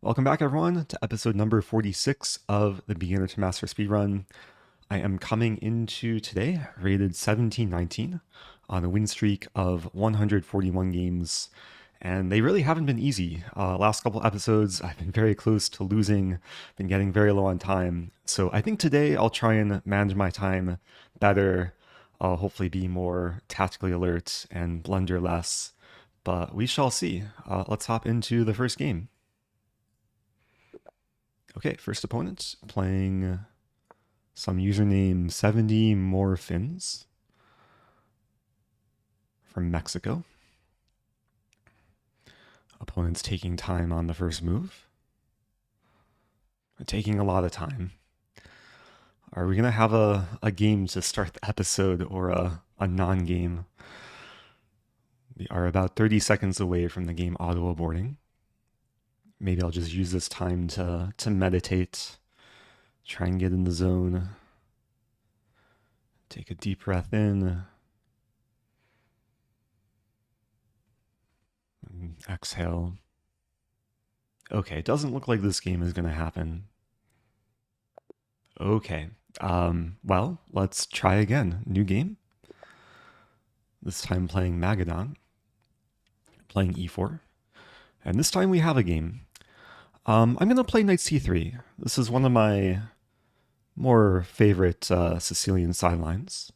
Welcome back, everyone, to episode number 46 of the Beginner to Master Speedrun. I am coming into today rated 1719 on a win streak of 141 games, and they really haven't been easy. Last couple episodes, I've been very close to losing, been getting very low on time. So I think today I'll try and manage my time better. I'll hopefully be more tactically alert and blunder less, but we shall see. Let's hop into the first game. Okay, first opponent playing some username 70 More Fins from Mexico. Opponent's taking time on the first move. Taking a lot of time. Are we going to have a game to start the episode or a non-game? We are about 30 seconds away from the game auto-aborting. Maybe I'll just use this time to meditate, try and get in the zone. Take a deep breath in. And exhale. Okay, it doesn't look like this game is going to happen. Okay, well, let's try again. New game. This time playing Magadan. Playing e4. And this time we have a game. I'm going to play knight c3. This is one of my more favorite Sicilian sidelines.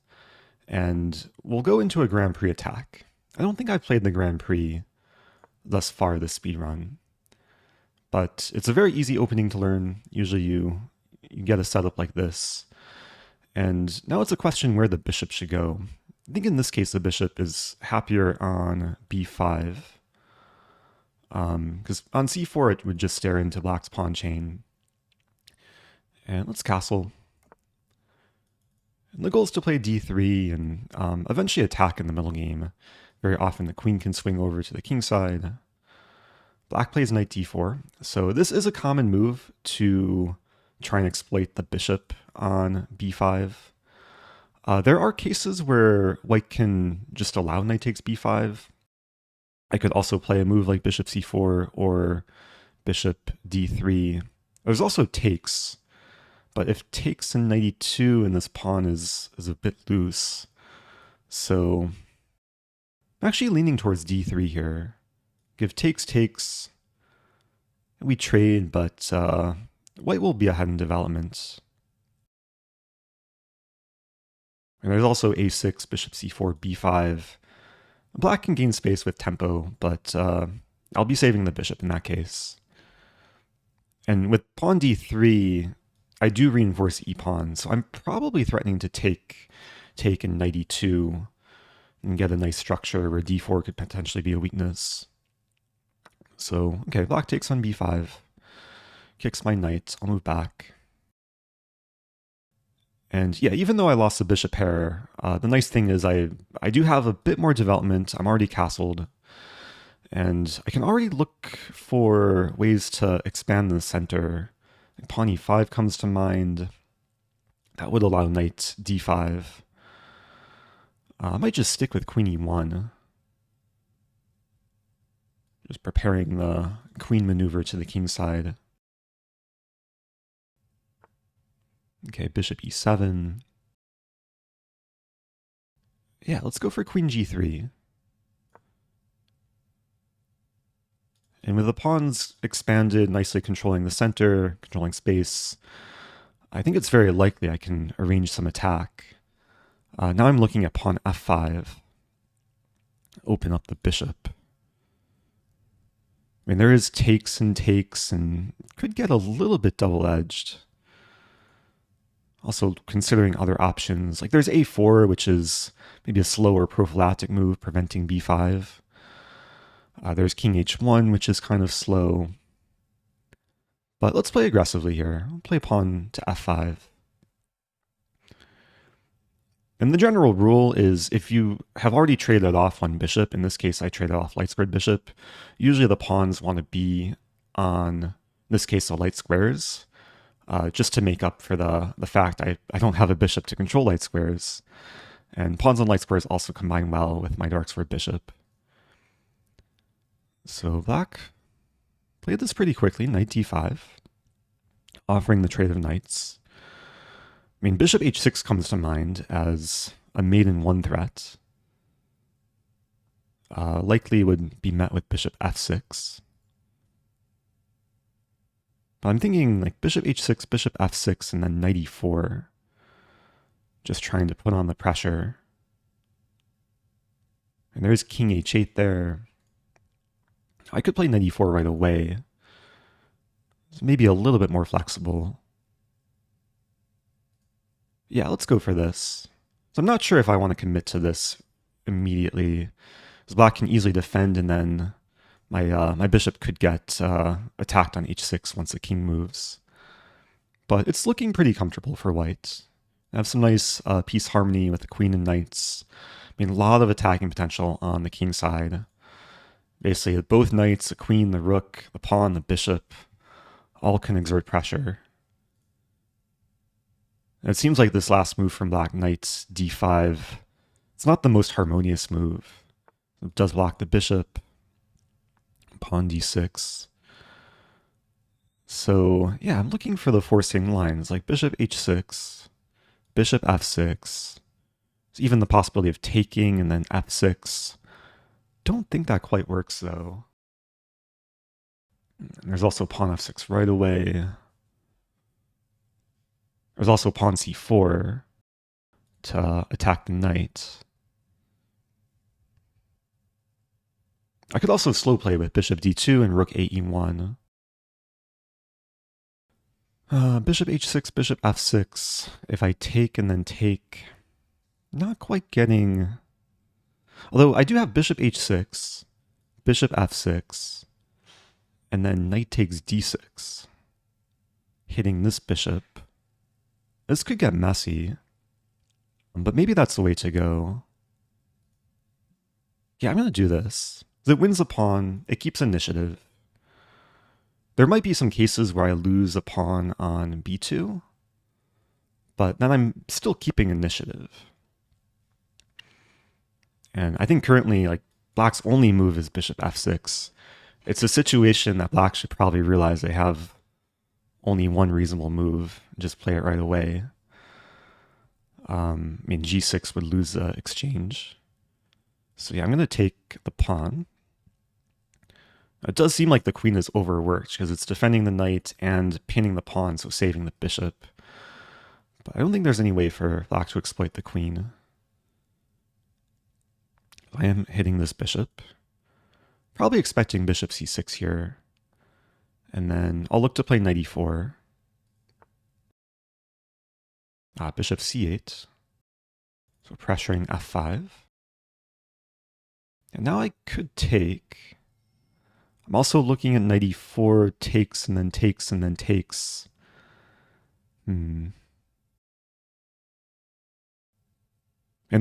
And we'll go into a Grand Prix attack. I don't think I've played the Grand Prix thus far this speedrun. But it's a very easy opening to learn. Usually you get a setup like this. And now it's a question where the bishop should go. I think in this case the bishop is happier on b5. Because on c4 it would just stare into black's pawn chain. And let's castle. And the goal is to play d3 and eventually attack in the middle game. Very often the queen can swing over to the king side. Black plays knight d4. So this is a common move to try and exploit the bishop on b5. There are cases where white can just allow knight takes b5. I could also play a move like bishop c4 or bishop d3. There's also takes, but if takes and knight e2 and this pawn is a bit loose, so I'm actually leaning towards d3 here. Give takes, we trade, but white will be ahead in development. And there's also a6, bishop c4, b5. Black can gain space with tempo, but I'll be saving the bishop in that case. And with pawn d3, I do reinforce e-pawn, so I'm probably threatening to take in knight e2 and get a nice structure where d4 could potentially be a weakness. So, okay, black takes on b5, kicks my knight, I'll move back. And yeah, even though I lost the bishop pair, the nice thing is I do have a bit more development. I'm already castled. And I can already look for ways to expand the center. Pawn e5 comes to mind. That would allow knight d5. I might just stick with queen e1. Just preparing the queen maneuver to the king side. Okay, bishop e7. Yeah, let's go for queen g3. And with the pawns expanded, nicely controlling the center, controlling space, I think it's very likely I can arrange some attack. Now I'm looking at pawn f5. Open up the bishop. I mean, there is takes and could get a little bit double-edged. Also considering other options, like there's a4, which is maybe a slower prophylactic move, preventing b5. There's king h1, which is kind of slow. But let's play aggressively here. I'll play pawn to f5. And the general rule is if you have already traded off one bishop, in this case I traded off light squared bishop, usually the pawns want to be on, in this case, the light squares. Just to make up for the fact I don't have a bishop to control light squares. And pawns on light squares also combine well with my dark square bishop. So black Played this pretty quickly, knight d5, offering the trade of knights. I mean, bishop h6 comes to mind as a mate-in-one threat. Likely would be met with bishop f6. But I'm thinking like bishop h6, bishop f6, and then knight e4. Just trying to put on the pressure. And there's king h8 there. I could play knight e4 right away. It's maybe a little bit more flexible. Yeah, let's go for this. So I'm not sure if I want to commit to this immediately, because black can easily defend, and then my bishop could get attacked on h6 once the king moves. But it's looking pretty comfortable for white. I have some nice piece harmony with the queen and knights. I mean, a lot of attacking potential on the king side. Basically, both knights, the queen, the rook, the pawn, the bishop, all can exert pressure. And it seems like this last move from black, knight d5, it's not the most harmonious move. It does block the bishop, pawn d6. So yeah, I'm looking for the forcing lines like bishop h6, bishop f6, even the possibility of taking and then f6. Don't think that quite works though. And there's also pawn f6 right away. There's also pawn c4 to attack the knight. I could also slow play with bishop d2 and rook a1. Bishop h6, bishop f6. If I take and then take, not quite getting... Although I do have bishop h6, bishop f6, and then knight takes d6, hitting this bishop. This could get messy, but maybe that's the way to go. Yeah, I'm going to do this. It wins a pawn, it keeps initiative. There might be some cases where I lose a pawn on b2, but then I'm still keeping initiative. And I think currently, like, black's only move is bishop f6. It's a situation that black should probably realize they have only one reasonable move, just play it right away. I mean, g6 would lose the exchange. So yeah, I'm going to take the pawn. It does seem like the queen is overworked because it's defending the knight and pinning the pawn, so saving the bishop. But I don't think there's any way for black to exploit the queen. I am hitting this bishop. Probably expecting bishop c6 here. And then I'll look to play knight e4. Bishop c8. So pressuring f5. And now I could take. I'm also looking at knight e4, takes and then takes and then takes. And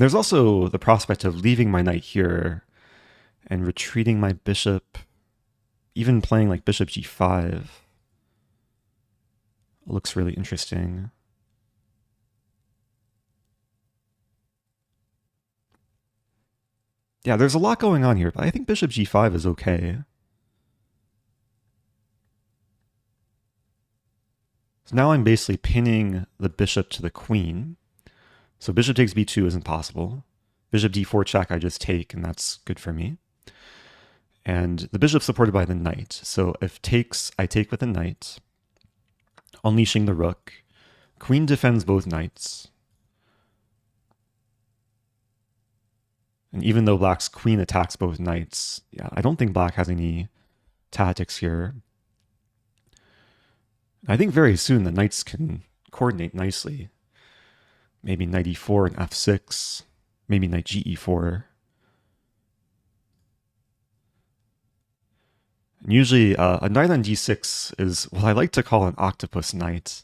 there's also the prospect of leaving my knight here and retreating my bishop, even playing like bishop g5. It looks really interesting. Yeah, there's a lot going on here, but I think bishop g5 is okay. So now I'm basically pinning the bishop to the queen. So bishop takes b2 isn't possible. Bishop d4 check, I just take, and that's good for me. And the bishop's supported by the knight. So if takes, I take with the knight, unleashing the rook. Queen defends both knights. And even though black's queen attacks both knights, yeah, I don't think black has any tactics here. I think very soon the knights can coordinate nicely. Maybe knight e4 and f6. Maybe knight ge4. And usually a knight on d6 is what I like to call an octopus knight.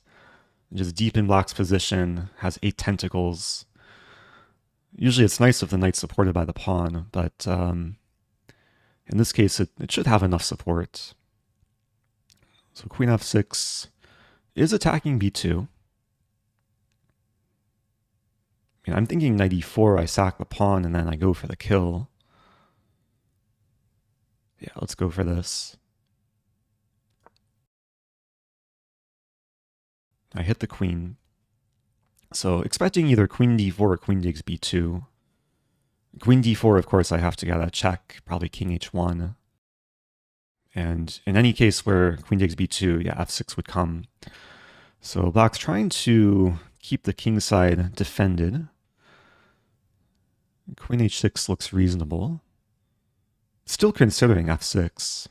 Just deep in black's position, has 8 tentacles. Usually it's nice if the knight's supported by the pawn, but in this case it should have enough support. So queen f6 is attacking b2. I mean, I'm thinking knight e4, I sack the pawn, and then I go for the kill. Yeah, let's go for this. I hit the queen. So expecting either queen d4 or queen takes b2. Queen d4, of course, I have to get a check, probably king h1. And in any case where queen takes b2, yeah, f6 would come. So black's trying to keep the king side defended. Queen h6 looks reasonable. Still considering f6.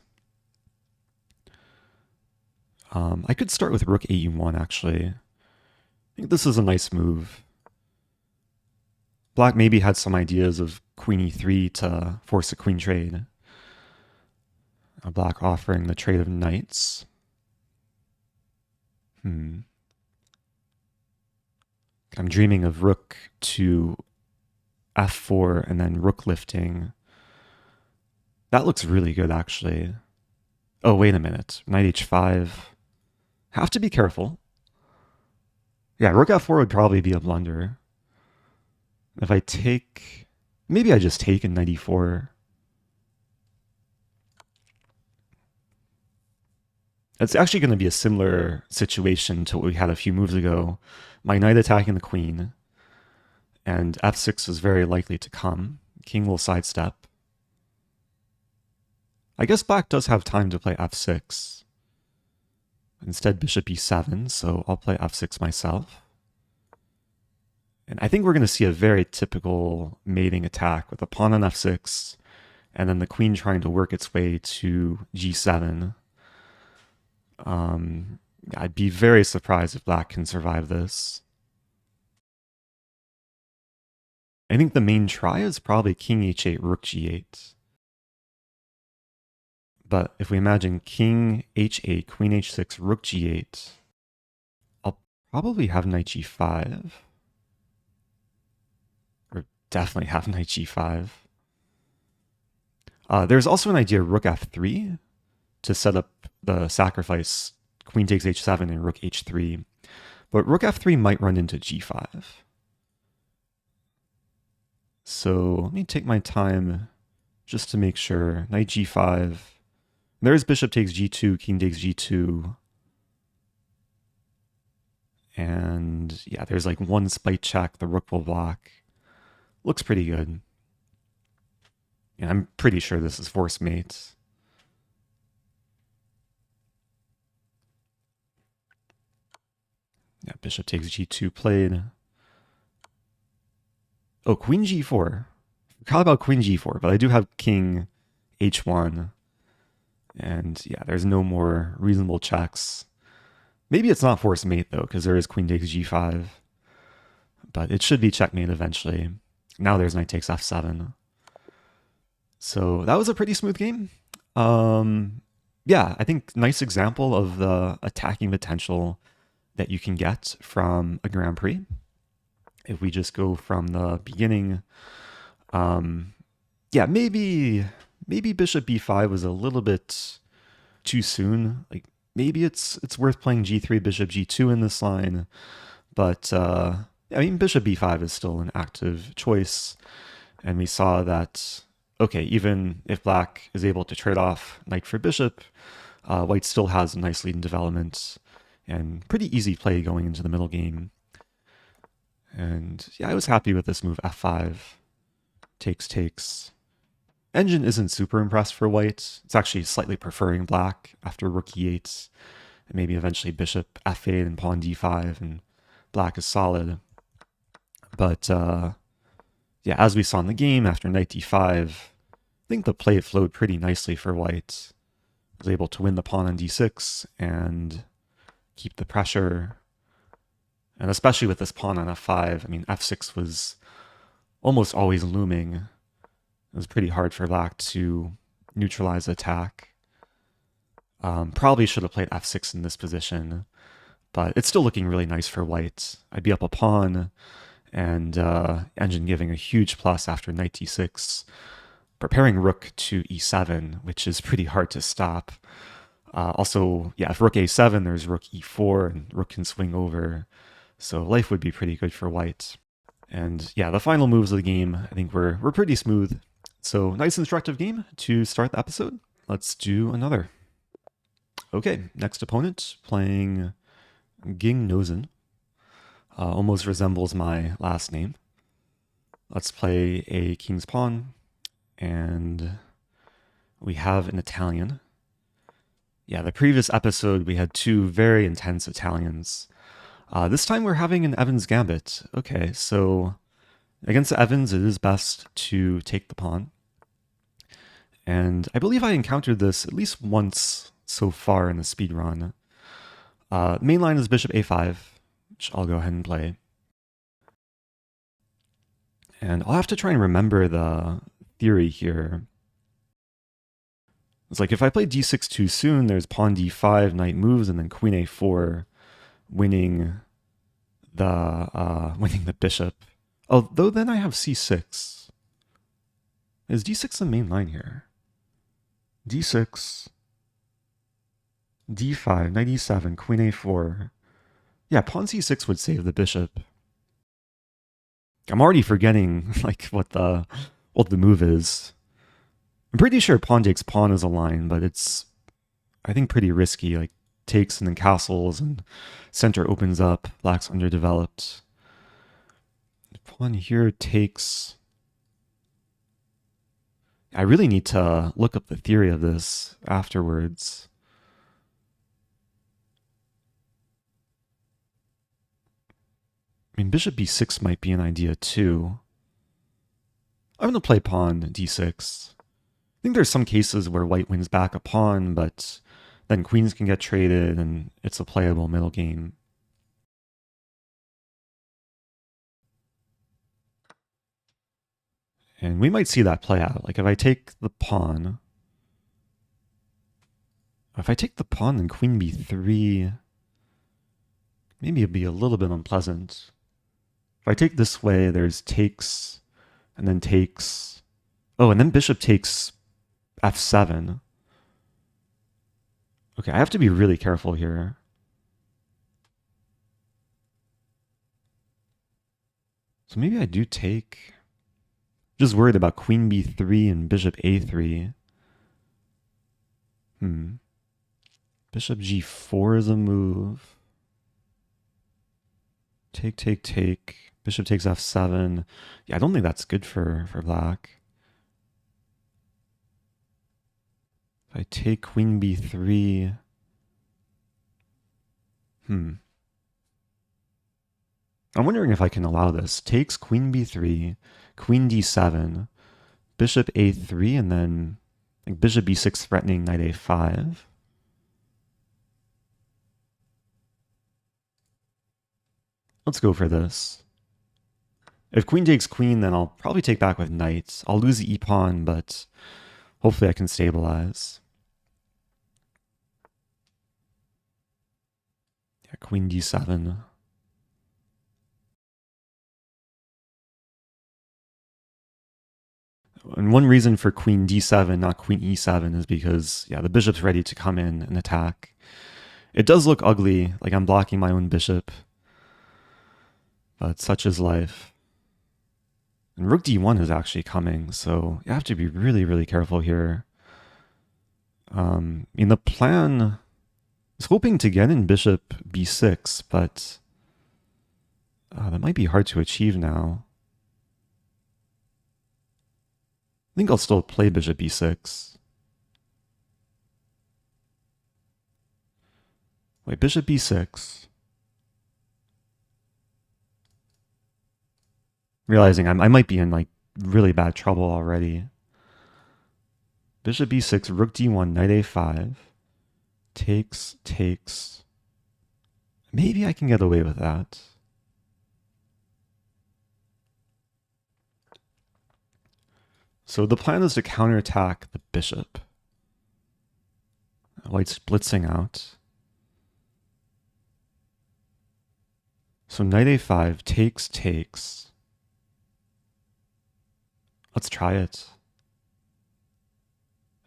I could start with rook a1, actually. I think this is a nice move. Black maybe had some ideas of queen e3 to force a queen trade. Black offering the trade of knights. I'm dreaming of rook to f4 and then rook lifting. That looks really good, actually. Oh, wait a minute. Knight h5. Have to be careful. Yeah, rook f4 would probably be a blunder. If I take... Maybe I just take in knight e4. It's actually going to be a similar situation to what we had a few moves ago. My knight attacking the queen, and f6 is very likely to come. King will sidestep. I guess black does have time to play f6. Instead, bishop e7, so I'll play f6 myself. And I think we're going to see a very typical mating attack with a pawn on f6, and then the queen trying to work its way to g7. I'd be very surprised if black can survive this. I think the main try is probably king h8, rook g8. But if we imagine king h8, queen h6, rook g8, I'll probably have knight g5. Or definitely have knight g5. There's also an idea rook f3 to set up the sacrifice queen takes h7 and rook h3. But rook f3 might run into g5. So let me take my time just to make sure. Knight g5. There's bishop takes g2, king takes g2. And yeah, there's like one spite check, the rook will block. Looks pretty good. Yeah, I'm pretty sure this is force mate. Yeah, bishop takes g2 played. Oh, queen g4. Forgot about queen g4, but I do have king h1. And yeah, there's no more reasonable checks. Maybe it's not force mate though, because there is queen takes g5. But it should be checkmate eventually. Now there's knight takes f7. So that was a pretty smooth game. Yeah, I think nice example of the attacking potential that you can get from a Grand Prix. If we just go from the beginning, yeah, maybe bishop b5 was a little bit too soon. Like maybe it's worth playing g3, bishop g2 in this line, but I mean bishop b5 is still an active choice, and we saw that okay, even if black is able to trade off knight for bishop, white still has a nice lead in development and pretty easy play going into the middle game. And yeah, I was happy with this move, f5, takes. Engine isn't super impressed for white. It's actually slightly preferring black after rook e8, and maybe eventually bishop f8 and pawn d5, and black is solid. But yeah, as we saw in the game, after knight d5, I think the play flowed pretty nicely for white. Was able to win the pawn on d6 and keep the pressure. And especially with this pawn on f5, I mean, f6 was almost always looming. It was pretty hard for black to neutralize the attack. Probably should have played f6 in this position, but it's still looking really nice for white. I'd be up a pawn, and engine giving a huge plus after knight d6, preparing rook to e7, which is pretty hard to stop. Also, yeah, if rook a7, there's rook e4, and rook can swing over. So life would be pretty good for white. And yeah, the final moves of the game, I think were pretty smooth. So nice instructive game to start the episode. Let's do another. Okay, next opponent playing Nosen. Almost resembles my last name. Let's play a king's pawn, and we have an Italian. Yeah, the previous episode we had two very intense Italians. This time we're having an Evans Gambit. Okay, so against the Evans, it is best to take the pawn. And I believe I encountered this at least once so far in the speedrun. Main line is bishop a5, which I'll go ahead and play. And I'll have to try and remember the theory here. It's like if I play d6 too soon, there's pawn d5, knight moves, and then queen a4, winning the bishop. Although then I have c6. Is d6 the main line here? d6, d5, knight e7, queen a4. Yeah, pawn c6 would save the bishop. I'm already forgetting like what the move is. I'm pretty sure pawn takes pawn is a line, but it's, I think, pretty risky. Like takes and then castles and center opens up, black's underdeveloped. Pawn here takes. I really need to look up the theory of this afterwards. I mean, bishop b6 might be an idea too. I'm going to play pawn d6. I think there's some cases where white wins back a pawn, but then queens can get traded and it's a playable middle game. And we might see that play out. Like if I take the pawn, then queen b3, maybe it'd be a little bit unpleasant. If I take this way, there's takes, and then takes. Oh, and then bishop takes f7. Okay, I have to be really careful here. So maybe I do take. Just worried about queen b3 and bishop a3. Bishop g4 is a move. Take, take, take. Bishop takes f7. Yeah, I don't think that's good for black. If I take queen b3. I'm wondering if I can allow this. Takes queen b3, queen d7, bishop a3, and then like bishop b6 threatening knight a5. Let's go for this. If queen takes queen, then I'll probably take back with knight. I'll lose the e-pawn, but hopefully I can stabilize. Yeah, queen d7. And one reason for queen d7, not queen e7, is because, yeah, the bishop's ready to come in and attack. It does look ugly, like I'm blocking my own bishop, but such is life. And rook d1 is actually coming, so you have to be really, really careful here. I mean, the plan is hoping to get in bishop b6, but that might be hard to achieve now. I think I'll still play bishop b6. Wait, bishop b6. Realizing I might be in like really bad trouble already. Bishop b6, rook d1, knight a5. Takes, takes. Maybe I can get away with that. So the plan is to counterattack the bishop. White's blitzing out. So knight a5, takes, takes. Let's try it.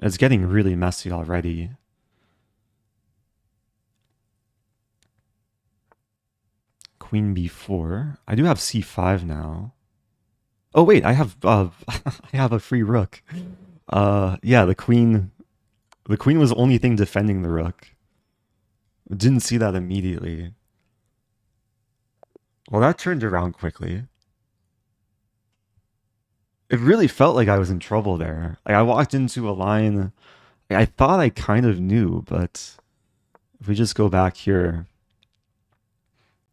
It's getting really messy already. Queen b4. I do have c5 now. Oh wait, I have I have a free rook. Yeah, the queen was the only thing defending the rook. Didn't see that immediately. Well, that turned around quickly. It really felt like I was in trouble there. Like I walked into a line I thought I kind of knew, but if we just go back here.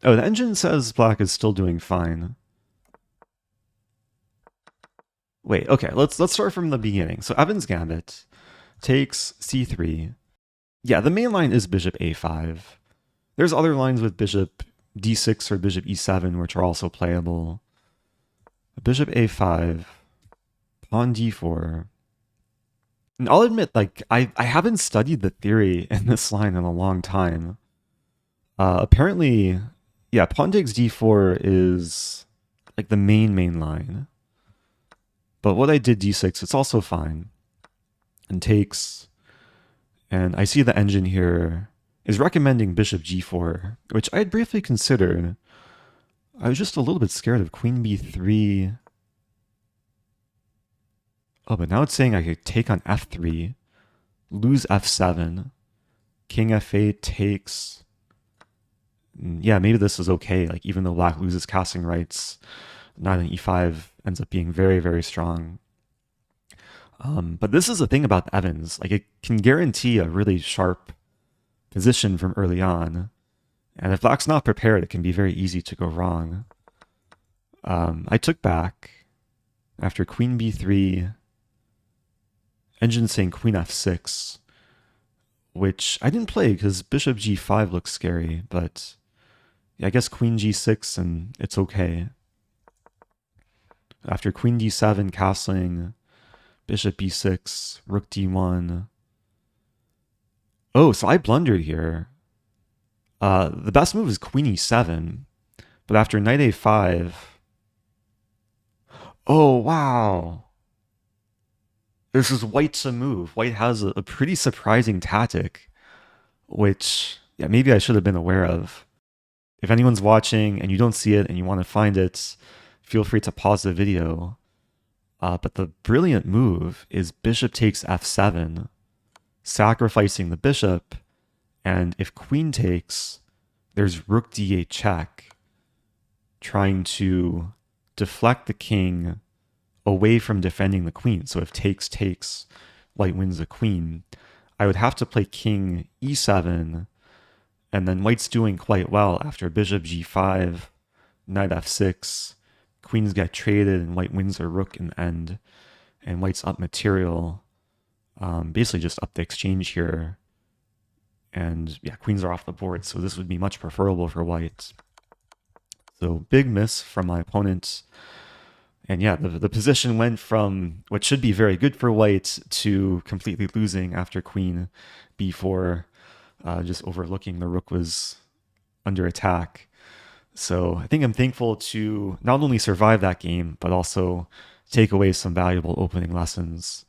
Oh, the engine says black is still doing fine. Wait, okay, let's start from the beginning. So Evans Gambit takes c3. Yeah, the main line is bishop a5. There's other lines with bishop d6 or bishop e7 which are also playable. Bishop a5, pawn d4. And I'll admit, like, I haven't studied the theory in this line in a long time. Apparently, yeah, pawn takes d4 is like the main line. But what I did d6, it's also fine. And takes, and I see the engine here is recommending bishop g4, which I had briefly considered. I was just a little bit scared of queen b3. Oh, but now it's saying I could take on f3, lose f7, king f8 takes. Yeah, maybe this is okay. Like even though black loses casting rights, knight on e5 ends up being very, very strong. But this is the thing about Evans. Like it can guarantee a really sharp position from early on. And if black's not prepared, it can be very easy to go wrong. I took back after queen b3, engine saying queen f6, which I didn't play because bishop g5 looks scary, but yeah, I guess queen g6 and it's okay. After queen d7, castling, bishop b6, rook d1. Oh, so I blundered here. The best move is queen e7, but after knight a5. Oh, wow. This is white's a move. White has a pretty surprising tactic, which, yeah, maybe I should have been aware of. If anyone's watching and you don't see it and you want to find it, feel free to pause the video. But the brilliant move is bishop takes f7, sacrificing the bishop, and if queen takes, there's rook d8 check, trying to deflect the king away from defending the queen. So if takes, white wins the queen. I would have to play king e7, and then white's doing quite well after bishop g5, knight f6, queens get traded, and white wins their rook in the end. And white's up material, basically just up the exchange here. And yeah, queens are off the board, so this would be much preferable for white. So big miss from my opponent. And yeah, the position went from what should be very good for white to completely losing after queen b4, just overlooking the rook was under attack. So I think I'm thankful to not only survive that game, but also take away some valuable opening lessons.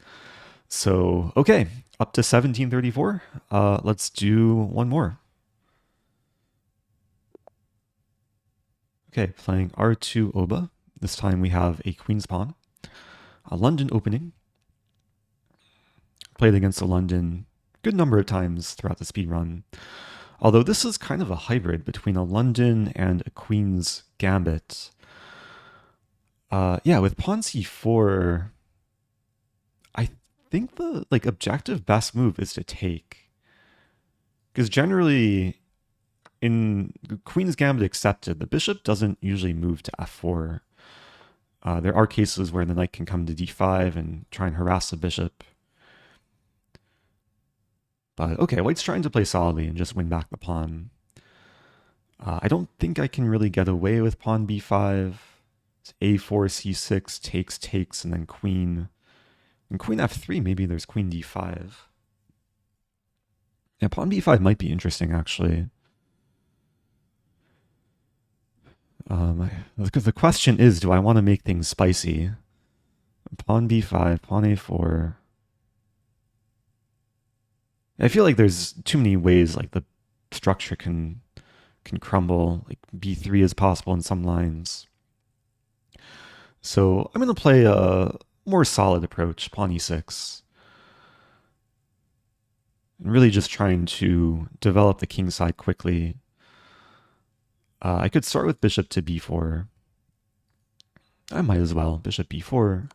So, okay, up to 1734. Let's do one more. Okay, playing R2 Oba. This time we have a queen's pawn. A London opening. Played against a London good number of times throughout the speed run. Although this is kind of a hybrid between a London and a queen's gambit. Yeah, with pawn c4, I think the objective best move is to take. Because generally, in queen's gambit accepted, the bishop doesn't usually move to f4. There are cases where the knight can come to d5 and try and harass the bishop. But okay, white's trying to play solidly and just win back the pawn. I don't think I can really get away with pawn b5. It's a4, c6, takes, and then queen. And queen f3, maybe there's queen d5. Yeah, pawn b5 might be interesting, actually. The question is, do I want to make things spicy? Pawn b5, pawn a4. I feel like there's too many ways like the structure can crumble. Like b3 is possible in some lines. So I'm going to play a more solid approach, pawn e6. And really just trying to develop the king side quickly. I could start with bishop to b4. I might as well. Bishop b4.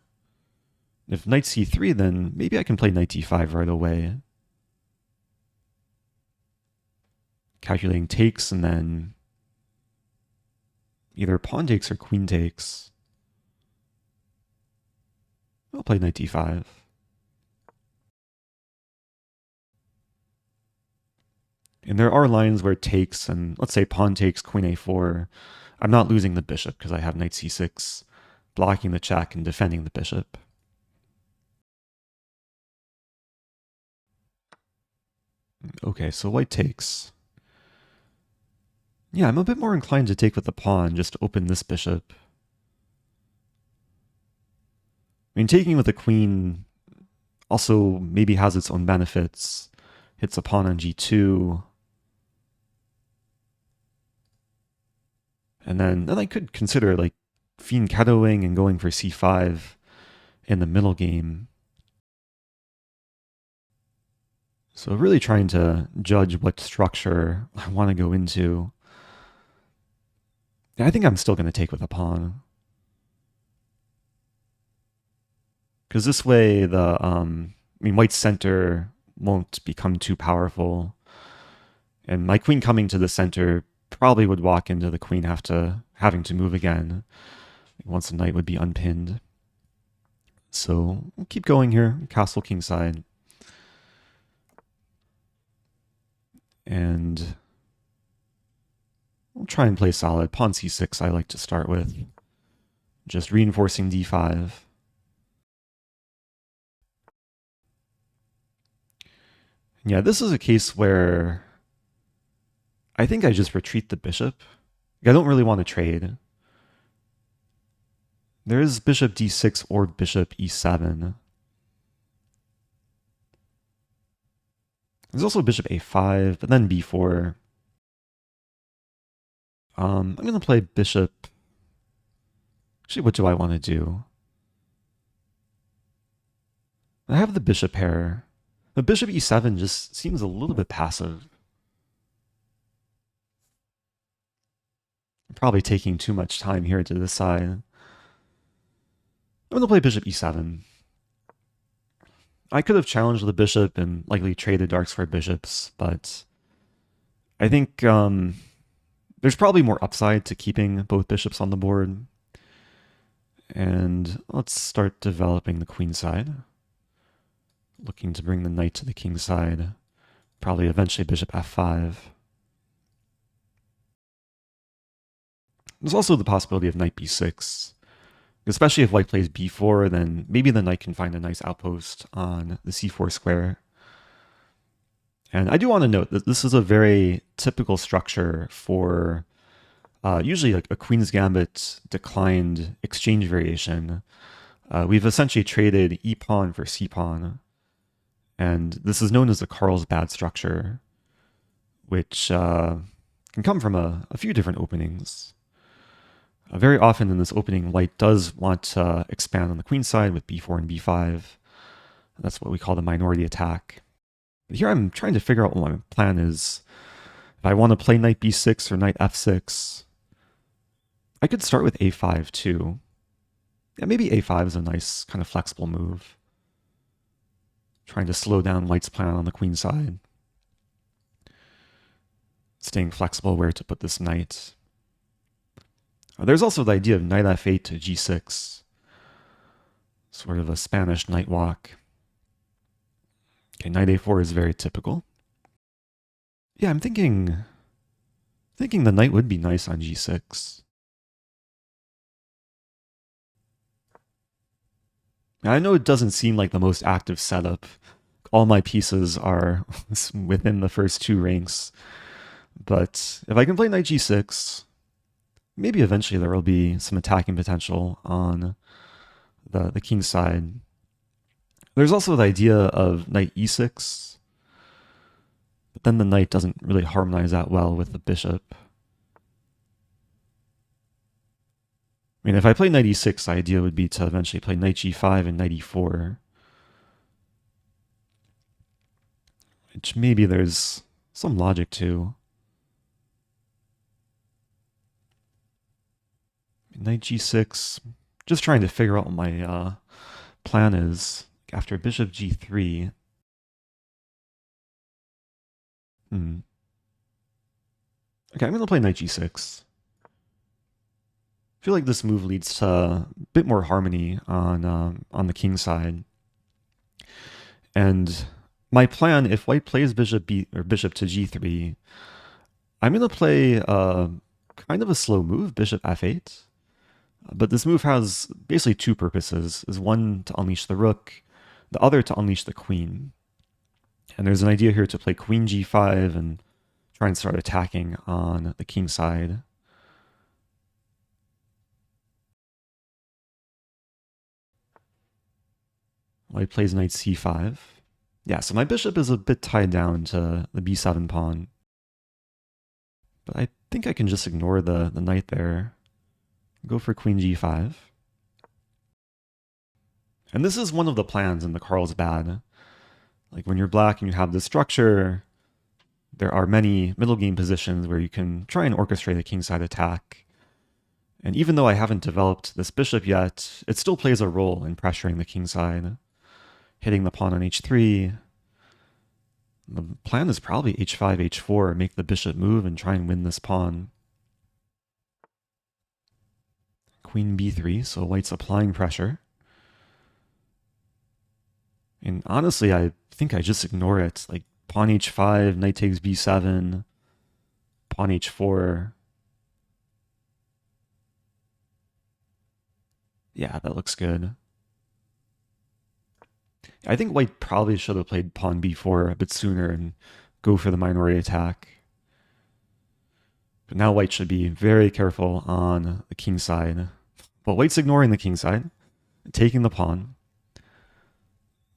If knight c3, then maybe I can play knight d5 right away. Calculating takes, and then either pawn takes or queen takes. I'll play knight d5. And there are lines where takes, and let's say pawn takes, queen a4. I'm not losing the bishop because I have knight c6, blocking the check and defending the bishop. Okay, so white takes. Yeah, I'm a bit more inclined to take with the pawn, just to open this bishop. I mean, taking with the queen also maybe has its own benefits. Hits a pawn on g2. And then I could consider like fianchettoing and going for c5 in the middle game. So really trying to judge what structure I want to go into. I think I'm still going to take with a pawn. Because this way white's center won't become too powerful. And my queen coming to the center probably would walk into the queen having to move again once the knight would be unpinned. So we'll keep going here, castle kingside. And we'll try and play solid. Pawn c6 I like to start with. Just reinforcing d5. Yeah, this is a case where I think I just retreat the bishop. I don't really want to trade. There is bishop d6 or bishop e7. There's also bishop a5, but then b4. I'm going to play bishop. Actually, what do I want to do? I have the bishop pair. The bishop e7 just seems a little bit passive. I'm probably taking too much time here to decide. I'm going to play bishop e7. I could have challenged the bishop and likely traded dark square bishops, but I think there's probably more upside to keeping both bishops on the board. And let's start developing the queen side. Looking to bring the knight to the king side. Probably eventually bishop f5. There's also the possibility of knight b6. Especially if white plays b4, then maybe the knight can find a nice outpost on the c4 square. And I do want to note that this is a very typical structure for usually like a Queen's Gambit declined exchange variation. We've essentially traded e-pawn for c-pawn. And this is known as the Carlsbad structure, which can come from a few different openings. Very often in this opening, white does want to expand on the queen side with b4 and b5. That's what we call the minority attack. But here I'm trying to figure out what my plan is. If I want to play knight b6 or knight f6, I could start with a5 too. Yeah, maybe a5 is a nice kind of flexible move. Trying to slow down white's plan on the queen side. Staying flexible where to put this knight. There's also the idea of knight f8 to g6. Sort of a Spanish knight walk. Okay, knight a4 is very typical. Yeah, I'm thinking the knight would be nice on g6. I know it doesn't seem like the most active setup. All my pieces are within the first two ranks. But if I can play knight g6, maybe eventually there will be some attacking potential on the king side. There's also the idea of knight e6, but then the knight doesn't really harmonize that well with the bishop. I mean, if I play knight e6, the idea would be to eventually play knight g5 and knight e4. Which maybe there's some logic to. Knight g6. Just trying to figure out what my plan is. After bishop g3. Okay, I'm going to play knight g6. I feel like this move leads to a bit more harmony on the king side. And my plan, if white plays bishop to g3, I'm going to play kind of a slow move, bishop f8. But this move has basically two purposes. Is one to unleash the rook, the other to unleash the queen. And there's an idea here to play queen g5 and try and start attacking on the king side. White plays knight c5. Yeah, so my bishop is a bit tied down to the b7 pawn. But I think I can just ignore the knight there. Go for queen g5. And this is one of the plans in the Carlsbad. Like when you're black and you have this structure, there are many middle game positions where you can try and orchestrate a kingside attack. And even though I haven't developed this bishop yet, it still plays a role in pressuring the kingside. Hitting the pawn on h3. The plan is probably h5, h4, make the bishop move and try and win this pawn. Queen b3, so white's applying pressure. And honestly, I think I just ignore it. Like pawn h5, knight takes b7, pawn h4. Yeah, that looks good. I think white probably should have played pawn b4 a bit sooner and go for the minority attack. But now white should be very careful on the king side. But white's ignoring the king side, taking the pawn.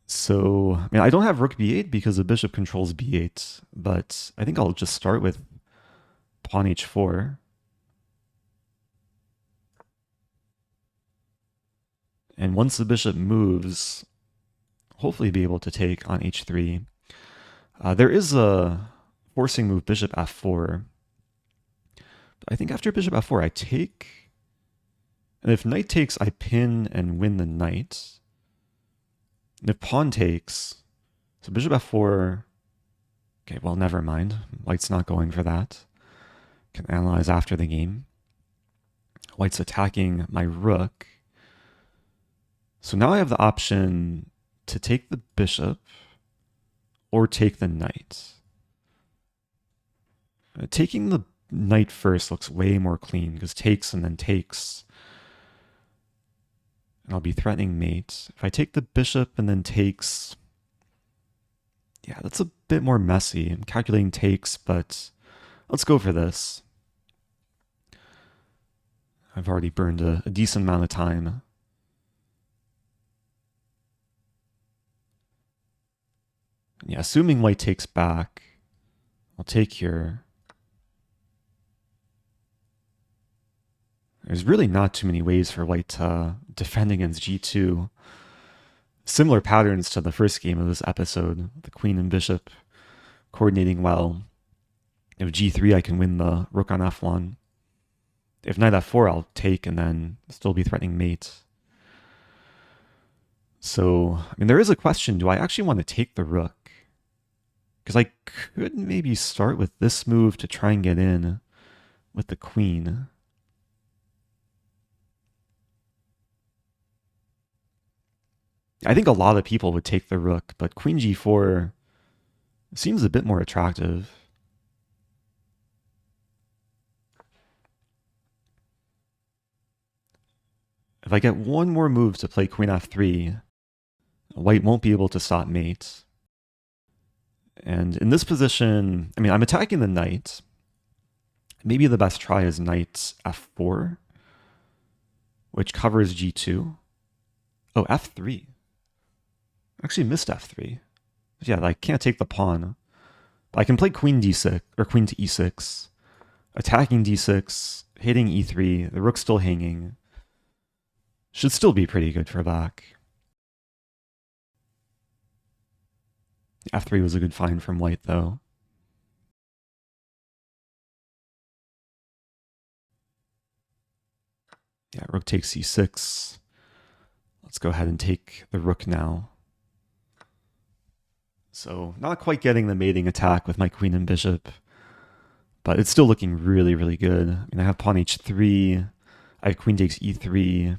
So, I mean, I don't have rook b8 because the bishop controls b8, but I think I'll just start with pawn h4. And once the bishop moves, hopefully be able to take on h3. There is a forcing move, bishop f4. But I think after bishop f4, I take. And if knight takes, I pin and win the knight. And if pawn takes, so bishop f4, okay, well, never mind. White's not going for that. Can analyze after the game. White's attacking my rook. So now I have the option to take the bishop or take the knight. Taking the knight first looks way more clean because takes and then takes. And I'll be threatening mate. If I take the bishop and then takes, yeah, that's a bit more messy. I'm calculating takes, but let's go for this. I've already burned a decent amount of time. Yeah, assuming white takes back, I'll take here. There's really not too many ways for white to defend against g2. Similar patterns to the first game of this episode, the queen and bishop coordinating well. If g3, I can win the rook on f1. If knight f4, I'll take and then still be threatening mate. So, I mean, there is a question, do I actually want to take the rook? Because I could maybe start with this move to try and get in with the queen. I think a lot of people would take the rook, but queen g4 seems a bit more attractive. If I get one more move to play queen f3, white won't be able to stop mate. And in this position, I mean, I'm attacking the knight. Maybe the best try is knight f4, which covers g2. Oh, f3. Actually missed f3. Yeah, I can't take the pawn. But I can play queen d6, or queen to e6. Attacking d6, hitting e3, the rook's still hanging. Should still be pretty good for black. f3 was a good find from white, though. Yeah, rook takes c6. Let's go ahead and take the rook now. So not quite getting the mating attack with my queen and bishop, but it's still looking really, really good. I mean, I have pawn h3. I have queen takes e3. I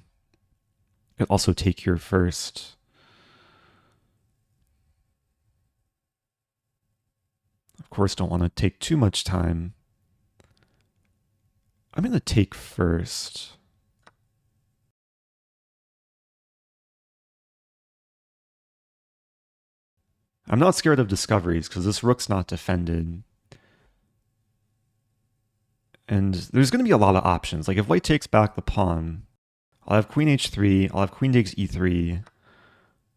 could also take here first. Of course, don't want to take too much time. I'm going to take first. I'm not scared of discoveries because this rook's not defended. And there's going to be a lot of options. Like if white takes back the pawn, I'll have queen h3, I'll have queen takes e3.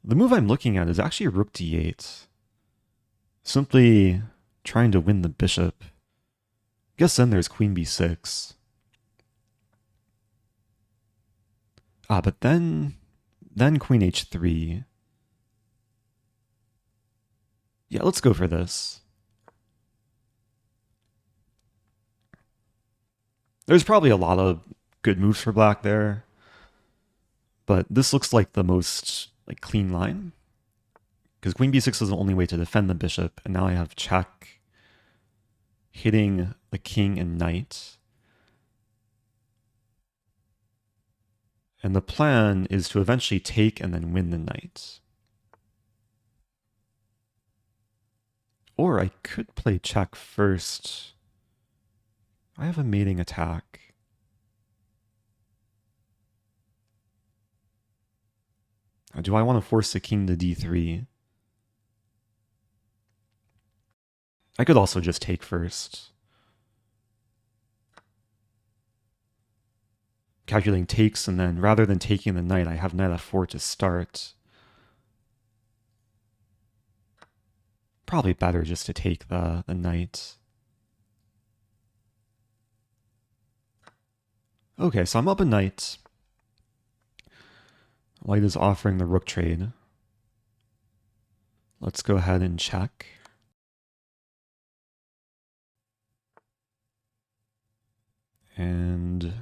The move I'm looking at is actually rook d8. Simply trying to win the bishop. Guess then there's queen b6. But then queen h3. Yeah, let's go for this. There's probably a lot of good moves for black there, but this looks like the most clean line. Because queen b6 is the only way to defend the bishop, and now I have check, hitting the king and knight. And the plan is to eventually take and then win the knight. Or I could play check first. I have a mating attack. Do I want to force the king to d3? I could also just take first. Calculating takes, and then rather than taking the knight, I have knight f4 to start. Probably better just to take the knight. Okay, so I'm up a knight. White is offering the rook trade. Let's go ahead and check. And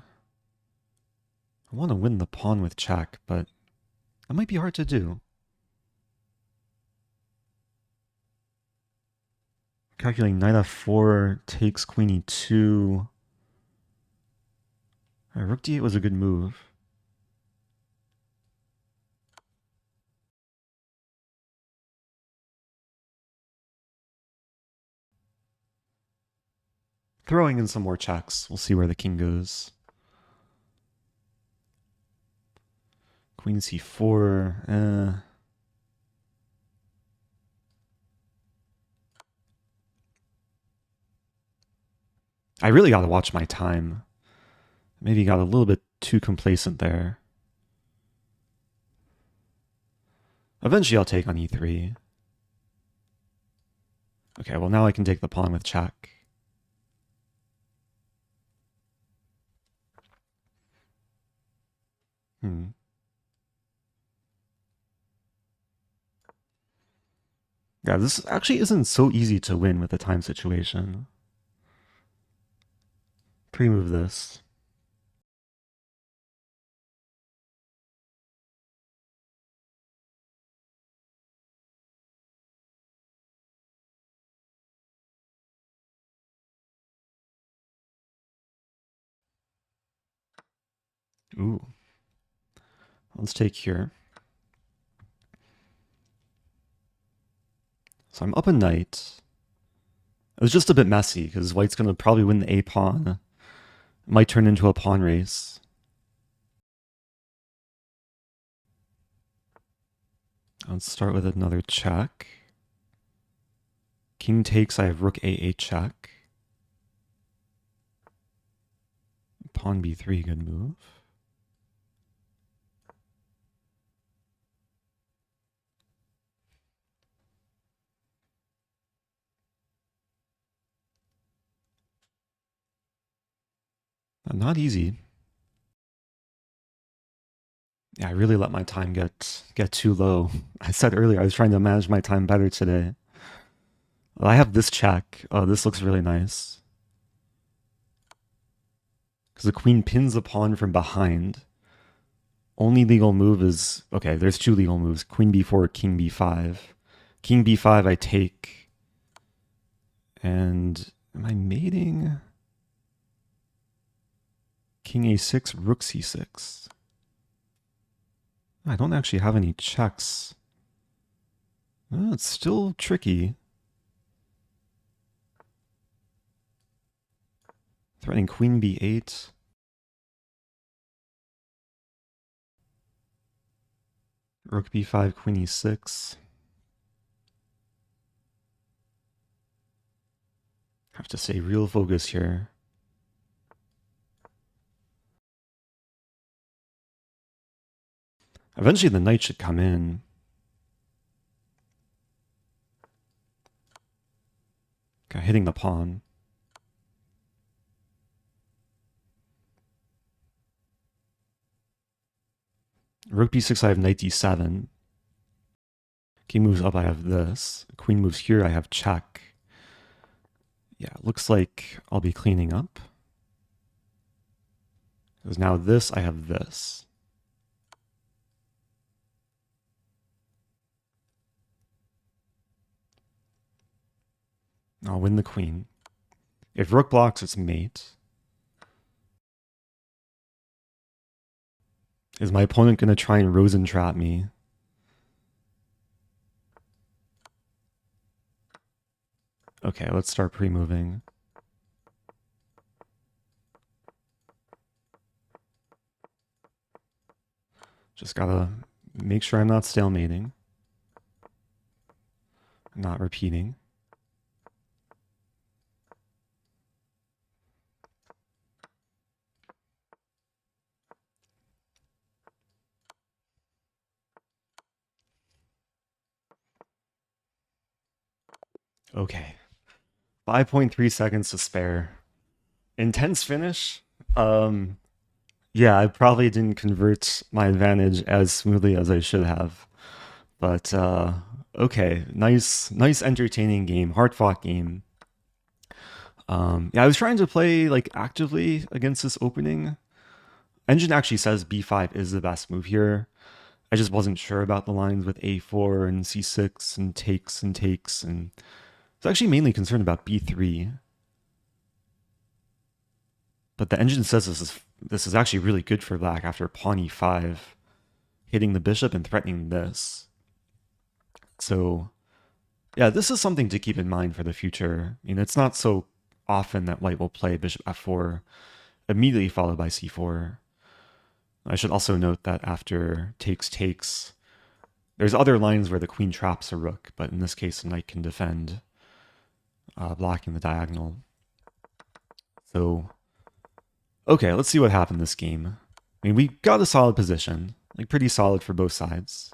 I want to win the pawn with check, but that might be hard to do. Calculating knight f4 takes queen e2. Right, rook d8 was a good move. Throwing in some more checks. We'll see where the king goes. Queen c4. I really got to watch my time. Maybe got a little bit too complacent there. Eventually I'll take on e3. Okay, well now I can take the pawn with check. Yeah, this actually isn't so easy to win with the time situation. Pre-move this. Ooh. Let's take here. So I'm up a knight. It was just a bit messy because white's going to probably win the a pawn. It might turn into a pawn race. Let's start with another check. King takes, I have rook a8 check. Pawn b3, good move. Not easy. Yeah, I really let my time get too low. I said earlier I was trying to manage my time better today. Well, I have this check. Oh, this looks really nice. because the queen pins the pawn from behind. Only legal move is... Okay, there's two legal moves. Queen b4, king b5. King b5, I take. And am I mating? King a6, rook c6. I don't actually have any checks. It's still tricky. Threatening queen b8. Rook b5, queen e6. Have to stay real focus here. Eventually the knight should come in. Okay, hitting the pawn. Rook b6, I have knight d7. King moves up, I have this. Queen moves here, I have check. Yeah, looks like I'll be cleaning up. Because now this, I have this. I'll win the queen. If rook blocks, it's mate. Is my opponent going to try and Rosen trap me? Okay, let's start pre-moving. Just gotta make sure I'm not stalemating. Not repeating. Okay. 5.3 seconds to spare. Intense finish? Yeah, I probably didn't convert my advantage as smoothly as I should have. But okay, nice entertaining game, hard-fought game. Yeah, I was trying to play like actively against this opening. Engine actually says b5 is the best move here. I just wasn't sure about the lines with a4 and c6 and takes, and I was actually mainly concerned about b3. But the engine says this is actually really good for black after pawn e5, hitting the bishop and threatening this. So yeah, this is something to keep in mind for the future. I mean, it's not so often that white will play bishop f4 immediately followed by c4. I should also note that after takes, there's other lines where the queen traps a rook, but in this case the knight can defend, blocking the diagonal. So, okay, let's see what happened this game. I mean, we got a solid position, like pretty solid for both sides.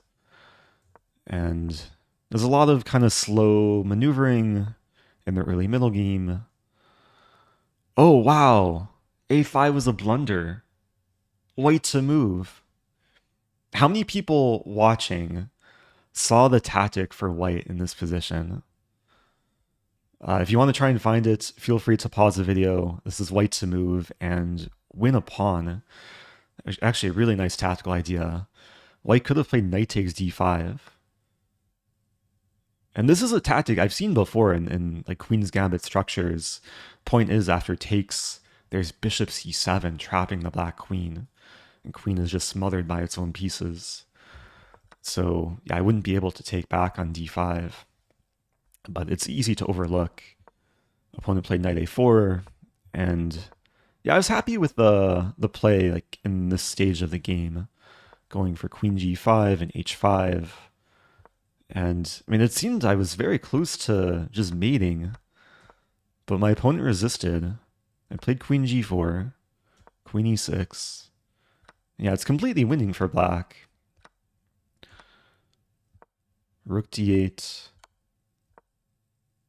And there's a lot of kind of slow maneuvering in the early middle game. Oh, wow. a5 was a blunder. White to move. How many people watching saw the tactic for white in this position? If you want to try and find it, feel free to pause the video. This is white to move and win a pawn. Actually, a really nice tactical idea. White could have played knight takes d5. And this is a tactic I've seen before in like Queen's Gambit structures. Point is, after takes, there's bishop c7 trapping the black queen. And queen is just smothered by its own pieces. So yeah, I wouldn't be able to take back on d5. But it's easy to overlook. Opponent played knight a4. And yeah, I was happy with the play like in this stage of the game. Going for queen g5 and h5. And I mean, it seemed I was very close to just mating, but my opponent resisted. I played queen g4, queen e6. Yeah, it's completely winning for black. Rook d8.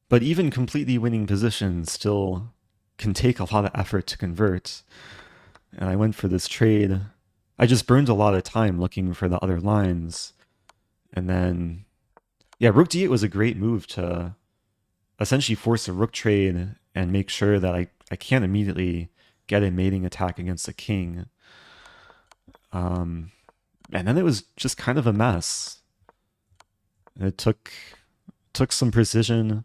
But even completely winning positions still can take a lot of effort to convert. And I went for this trade. I just burned a lot of time looking for the other lines. And then yeah, rook d8 was a great move to essentially force a rook trade and make sure that I can't immediately get a mating attack against the king. And then it was just kind of a mess. It took some precision,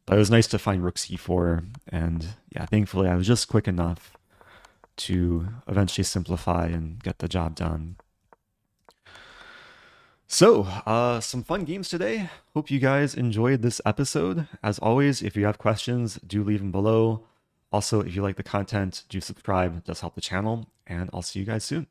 but it was nice to find rook c4. And yeah, thankfully I was just quick enough to eventually simplify and get the job done. So, some fun games today. Hope you guys enjoyed this episode. As always, if you have questions, do leave them below. Also, if you like the content, do subscribe. It does help the channel. And I'll see you guys soon.